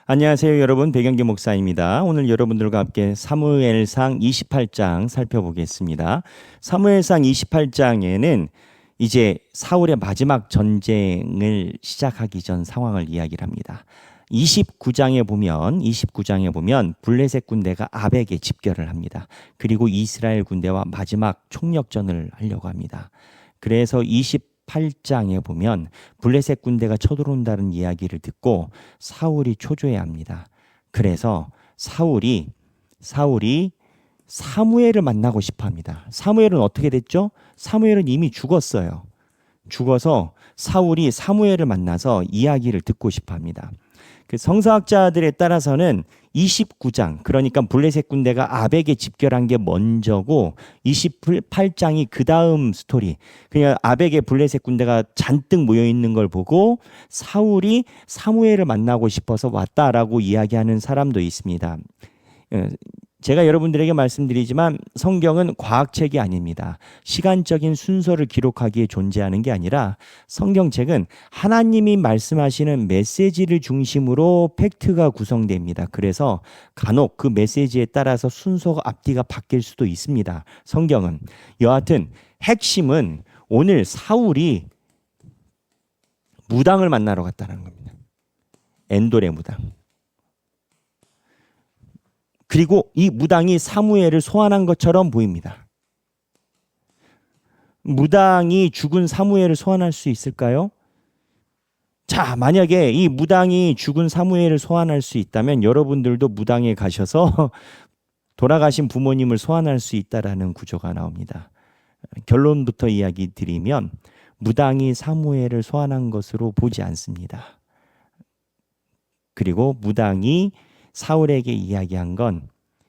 안녕하세요, 여러분. 백영기 목사입니다. 오늘 여러분들과 함께 사무엘상 28장 살펴보겠습니다. 사무엘상 28장에는 이제 사울의 마지막 전쟁을 시작하기 전 상황을 이야기를 합니다. 29장에 보면 블레셋 군대가 아벡에 집결을 합니다. 그리고 이스라엘 군대와 마지막 총력전을 하려고 합니다. 그래서 28장에 보면 블레셋 군대가 쳐들어온다는 이야기를 듣고 사울이 초조해 합니다. 그래서 사울이 사무엘을 만나고 싶어 합니다. 사무엘은 어떻게 됐죠? 사무엘은 이미 죽었어요. 죽어서 사울이 사무엘을 만나서 이야기를 듣고 싶어 합니다. 그 성서학자들에 따라서는 29장, 그러니까 블레셋 군대가 아벡에 집결한 게 먼저고 28장이 그 다음 스토리. 그냥 아벡에 블레셋 군대가 잔뜩 모여 있는 걸 보고 사울이 사무엘을 만나고 싶어서 왔다라고 이야기하는 사람도 있습니다. 제가 여러분들에게 말씀드리지만 성경은 과학책이 아닙니다. 시간적인 순서를 기록하기에 존재하는 게 아니라 성경책은 하나님이 말씀하시는 메시지를 중심으로 팩트가 구성됩니다. 그래서 간혹 그 메시지에 따라서 순서가 앞뒤가 바뀔 수도 있습니다. 성경은. 여하튼 핵심은 오늘 사울이 무당을 만나러 갔다는 겁니다. 엔돌의 무당. 그리고 이 무당이 사무엘을 소환한 것처럼 보입니다. 무당이 죽은 사무엘을 소환할 수 있을까요? 자, 만약에 이 무당이 죽은 사무엘을 소환할 수 있다면 여러분들도 무당에 가셔서 돌아가신 부모님을 소환할 수 있다라는 구조가 나옵니다. 결론부터 이야기 드리면 무당이 사무엘을 소환한 것으로 보지 않습니다. 그리고 무당이 사울에게 이야기한 건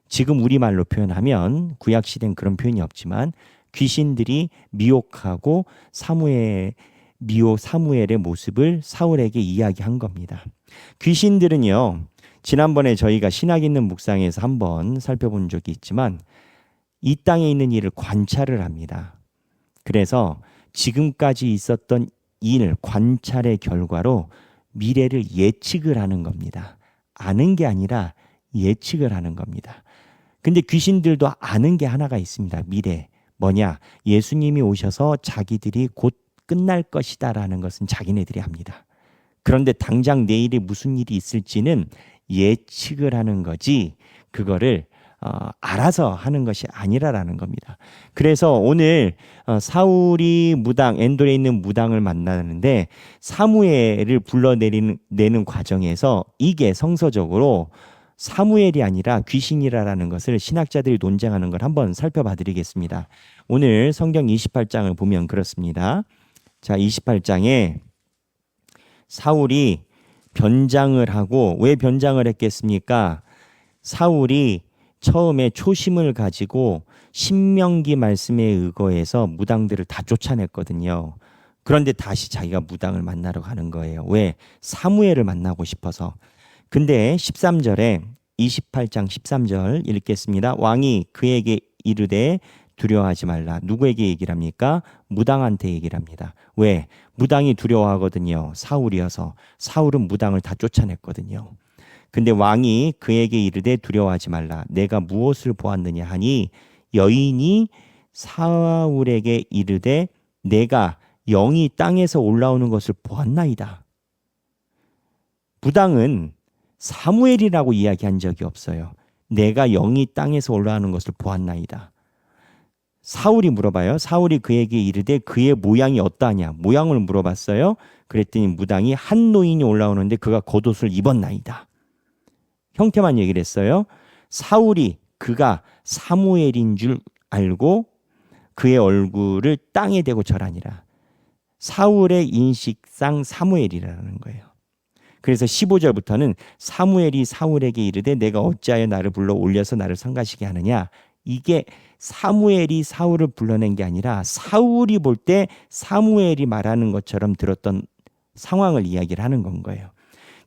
지금 우리말로 표현하면 구약시대는 그런 표현이 없지만 귀신들이 미혹하고 사무엘의 모습을 사울에게 이야기한 겁니다. 귀신들은요, 지난번에 저희가 신학 있는 묵상에서 한번 살펴본 적이 있지만 이 땅에 있는 일을 관찰을 합니다. 그래서 지금까지 있었던 일, 관찰의 결과로 미래를 예측을 하는 겁니다. 아는 게 아니라 예측을 하는 겁니다. 근데 귀신들도 아는 게 하나가 있습니다. 미래. 뭐냐? 예수님이 오셔서 자기들이 곧 끝날 것이다라는 것은 자기네들이 합니다. 그런데 당장 내일에 무슨 일이 있을지는 예측을 하는 거지 그거를 알아서 하는 것이 아니라라는 겁니다. 그래서 오늘 사울이 엔돌에 있는 무당을 만나는데 사무엘을 불러내는 과정에서 이게 성서적으로 사무엘이 아니라 귀신이라는 것을 신학자들이 논쟁하는 걸 한번 살펴봐 드리겠습니다. 오늘 성경 28장을 보면 그렇습니다. 자, 28장에 사울이 변장을 하고, 왜 변장을 했겠습니까? 사울이 처음에 초심을 가지고 신명기 말씀에 의거해서 무당들을 다 쫓아냈거든요. 그런데 다시 자기가 무당을 만나러 가는 거예요. 왜? 사무엘을 만나고 싶어서. 근데 13절에 28장 13절 읽겠습니다. 왕이 그에게 이르되 두려워하지 말라. 누구에게 얘기를 합니까? 무당한테 얘기를 합니다. 왜? 무당이 두려워하거든요. 사울이어서. 사울은 무당을 다 쫓아냈거든요. 근데 왕이 그에게 이르되 두려워하지 말라. 내가 무엇을 보았느냐 하니 여인이 사울에게 이르되 내가 영이 땅에서 올라오는 것을 보았나이다. 무당은 사무엘이라고 이야기한 적이 없어요. 내가 영이 땅에서 올라오는 것을 보았나이다. 사울이 물어봐요. 사울이 그에게 이르되 그의 모양이 어떠하냐. 모양을 물어봤어요. 그랬더니 무당이 한 노인이 올라오는데 그가 겉옷을 입었나이다. 형태만 얘기를 했어요. 사울이 그가 사무엘인 줄 알고 그의 얼굴을 땅에 대고 절하니라. 사울의 인식상 사무엘이라는 거예요. 그래서 15절부터는 사무엘이 사울에게 이르되 내가 어찌하여 나를 불러 올려서 나를 성가시게 하느냐. 이게 사무엘이 사울을 불러낸 게 아니라 사울이 볼 때 사무엘이 말하는 것처럼 들었던 상황을 이야기를 하는 건 거예요.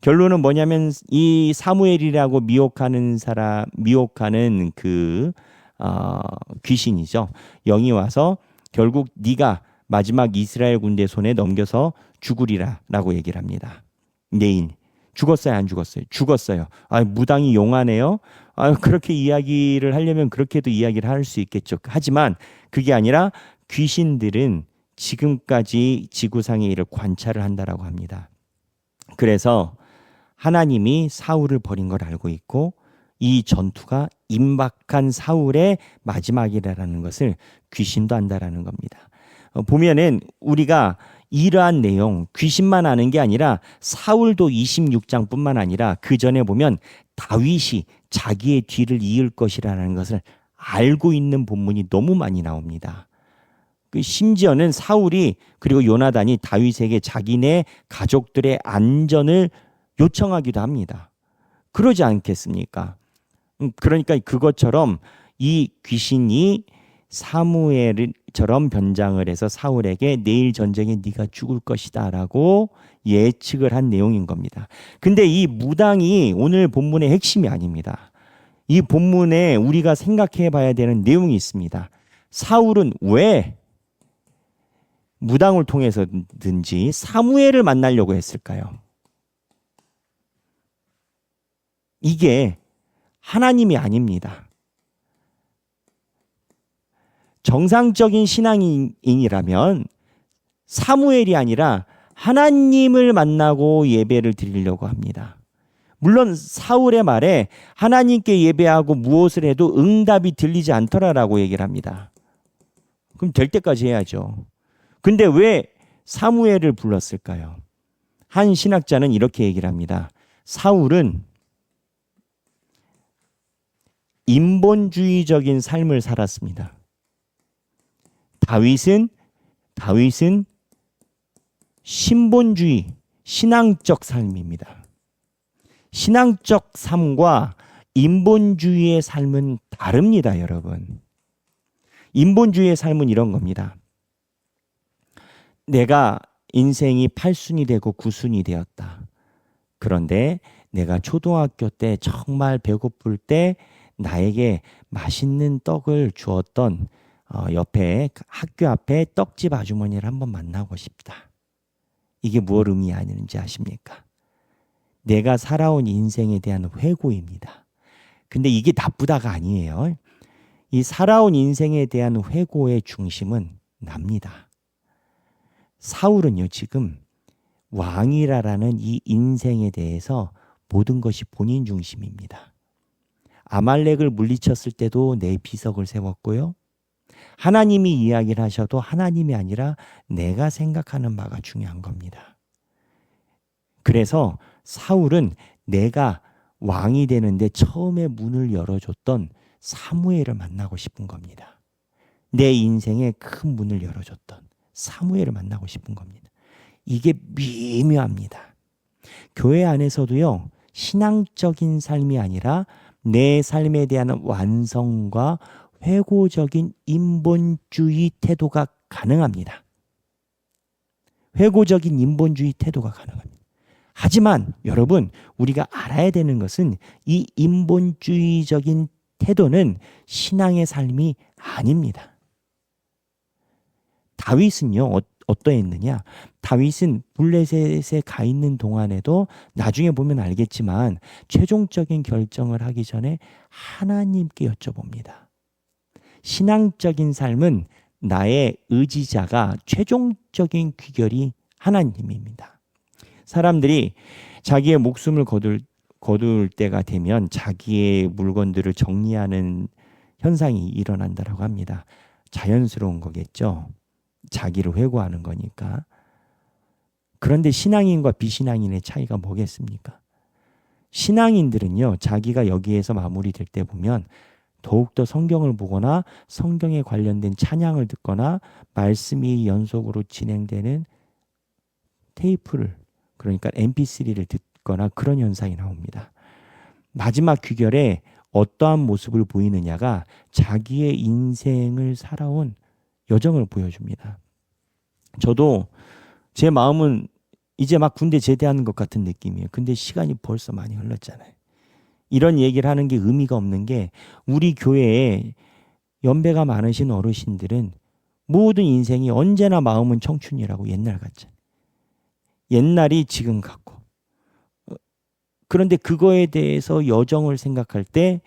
결론은 뭐냐면 이 사무엘이라고 미혹하는 그 귀신이죠. 영이 와서 결국 네가 마지막 이스라엘 군대 손에 넘겨서 죽으리라라고 얘기를 합니다. 내인 죽었어요, 안 죽었어요? 죽었어요. 아, 무당이 용하네요. 아, 그렇게 이야기를 하려면 그렇게도 이야기를 할 수 있겠죠. 하지만 그게 아니라 귀신들은 지금까지 지구상의 일을 관찰을 한다라고 합니다. 그래서 하나님이 사울을 버린 걸 알고 있고 이 전투가 임박한 사울의 마지막이라는 것을 귀신도 안다라는 겁니다. 보면은 우리가 이러한 내용 귀신만 아는 게 아니라 사울도 26장뿐만 아니라 그 전에 보면 다윗이 자기의 뒤를 이을 것이라는 것을 알고 있는 본문이 너무 많이 나옵니다. 심지어는 사울이 그리고 요나단이 다윗에게 자기네 가족들의 안전을 요청하기도 합니다. 그러지 않겠습니까? 그러니까 그것처럼 이 귀신이 사무엘처럼 변장을 해서 사울에게 내일 전쟁에 네가 죽을 것이다라고 예측을 한 내용인 겁니다. 근데 이 무당이 오늘 본문의 핵심이 아닙니다. 이 본문에 우리가 생각해 봐야 되는 내용이 있습니다. 사울은 왜 무당을 통해서든지 사무엘을 만나려고 했을까요? 이게 하나님이 아닙니다. 정상적인 신앙인이라면 사무엘이 아니라 하나님을 만나고 예배를 드리려고 합니다. 물론 사울의 말에 하나님께 예배하고 무엇을 해도 응답이 들리지 않더라라고 얘기를 합니다. 그럼 될 때까지 해야죠. 근데 왜 사무엘을 불렀을까요? 한 신학자는 이렇게 얘기를 합니다. 사울은 인본주의적인 삶을 살았습니다. 다윗은 신본주의, 신앙적 삶입니다. 신앙적 삶과 인본주의의 삶은 다릅니다, 여러분. 인본주의의 삶은 이런 겁니다. 내가 인생이 8순이 되고 9순이 되었다. 그런데 내가 초등학교 때 정말 배고플 때 나에게 맛있는 떡을 주었던 옆에 학교 앞에 떡집 아주머니를 한번 만나고 싶다. 이게 무엇 의미하는지 아십니까? 내가 살아온 인생에 대한 회고입니다. 근데 이게 나쁘다가 아니에요. 이 살아온 인생에 대한 회고의 중심은 납니다. 사울은요, 지금 왕이라는 이 인생에 대해서 모든 것이 본인 중심입니다. 아말렉을 물리쳤을 때도 내 비석을 세웠고요. 하나님이 이야기를 하셔도 하나님이 아니라 내가 생각하는 바가 중요한 겁니다. 그래서 사울은 내가 왕이 되는데 처음에 문을 열어줬던 사무엘을 만나고 싶은 겁니다. 내 인생에 큰 문을 열어줬던 사무엘을 만나고 싶은 겁니다. 이게 미묘합니다. 교회 안에서도요, 신앙적인 삶이 아니라 내 삶에 대한 완성과 회고적인 인본주의 태도가 가능합니다. 회고적인 인본주의 태도가 가능합니다. 하지만 여러분, 우리가 알아야 되는 것은 이 인본주의적인 태도는 신앙의 삶이 아닙니다. 다윗은요, 어떠했느냐? 다윗은 블레셋에 가 있는 동안에도 나중에 보면 알겠지만 최종적인 결정을 하기 전에 하나님께 여쭤봅니다. 신앙적인 삶은 나의 의지자가 최종적인 귀결이 하나님입니다. 사람들이 자기의 목숨을 거둘 때가 되면 자기의 물건들을 정리하는 현상이 일어난다고 합니다. 자연스러운 거겠죠. 자기를 회고하는 거니까. 그런데 신앙인과 비신앙인의 차이가 뭐겠습니까? 신앙인들은요, 자기가 여기에서 마무리될 때 보면 더욱더 성경을 보거나 성경에 관련된 찬양을 듣거나 말씀이 연속으로 진행되는 테이프를, 그러니까 mp3를 듣거나 그런 현상이 나옵니다. 마지막 귀결에 어떠한 모습을 보이느냐가 자기의 인생을 살아온 여정을 보여줍니다. 저도 제 마음은 이제 막 군대 제대하는 것 같은 느낌이에요. 근데 시간이 벌써 많이 흘렀잖아요. 이런 얘기를 하는 게 의미가 없는 게 우리 교회에 연배가 많으신 어르신들은 모든 인생이 언제나 마음은 청춘이라고 옛날 같잖아요. 옛날이 지금 같고 그런데 그거에 대해서 여정을 생각할 때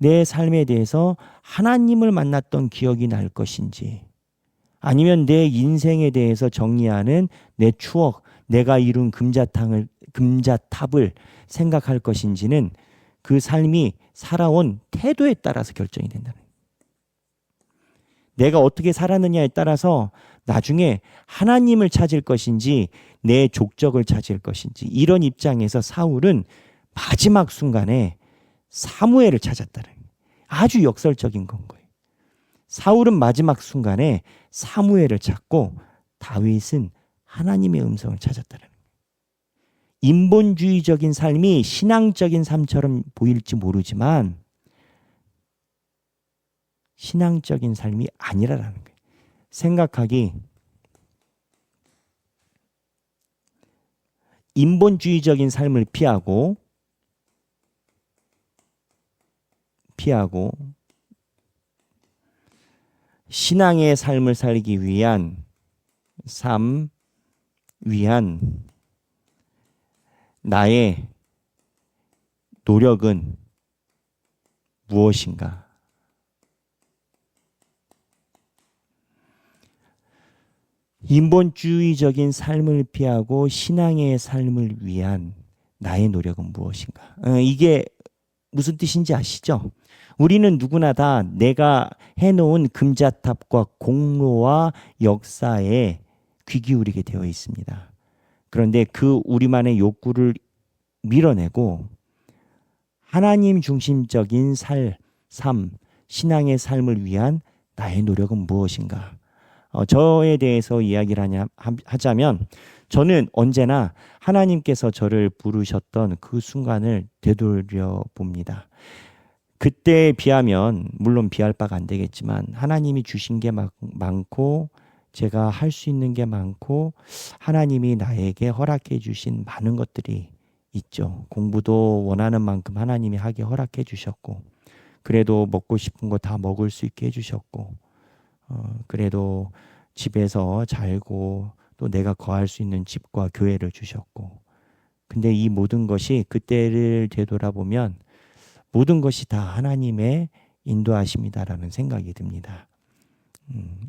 내 삶에 대해서 하나님을 만났던 기억이 날 것인지, 아니면 내 인생에 대해서 정리하는 내 추억, 내가 이룬 금자탑을 생각할 것인지는 그 삶이 살아온 태도에 따라서 결정이 된다는 거예요. 내가 어떻게 살았느냐에 따라서 나중에 하나님을 찾을 것인지 내 족적을 찾을 것인지, 이런 입장에서 사울은 마지막 순간에 사무엘을 찾았다는 거예요. 아주 역설적인 건 거예요. 사울은 마지막 순간에 사무엘을 찾고 다윗은 하나님의 음성을 찾았다는 거예요. 인본주의적인 삶이 신앙적인 삶처럼 보일지 모르지만 신앙적인 삶이 아니라는 거예요. 생각하기, 인본주의적인 삶을 피하고 신앙의 삶을 살기 위한 나의 노력은 무엇인가? 인본주의적인 삶을 피하고 신앙의 삶을 위한 나의 노력은 무엇인가? 이게 무슨 뜻인지 아시죠? 우리는 누구나 다 내가 해놓은 금자탑과 공로와 역사에 귀 기울이게 되어 있습니다. 그런데 그 우리만의 욕구를 밀어내고 하나님 중심적인 삶, 신앙의 삶을 위한 나의 노력은 무엇인가? 저에 대해서 이야기를 하자면 저는 언제나 하나님께서 저를 부르셨던 그 순간을 되돌려 봅니다. 그때에 비하면 물론 비할 바가 안 되겠지만 하나님이 주신 게 많고 제가 할 수 있는 게 많고 하나님이 나에게 허락해 주신 많은 것들이 있죠. 공부도 원하는 만큼 하나님이 하게 허락해 주셨고, 그래도 먹고 싶은 거 다 먹을 수 있게 해주셨고, 그래도 집에서 살고 또 내가 거할 수 있는 집과 교회를 주셨고, 근데 이 모든 것이 그때를 되돌아보면 모든 것이 다 하나님의 인도하심이다라는 생각이 듭니다.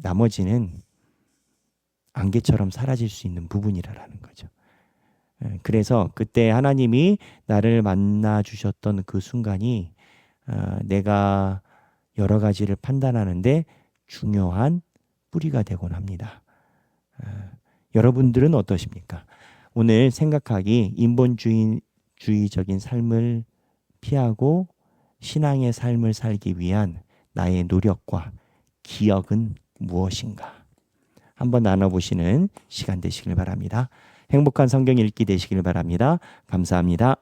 나머지는 안개처럼 사라질 수 있는 부분이라는 거죠. 그래서 그때 하나님이 나를 만나 주셨던 그 순간이 내가 여러 가지를 판단하는데 중요한 뿌리가 되곤 합니다. 여러분들은 어떠십니까? 오늘 생각하기, 인본주의적인 삶을 피하고 신앙의 삶을 살기 위한 나의 노력과 기억은 무엇인가? 한번 나눠보시는 시간 되시길 바랍니다. 행복한 성경 읽기 되시길 바랍니다. 감사합니다.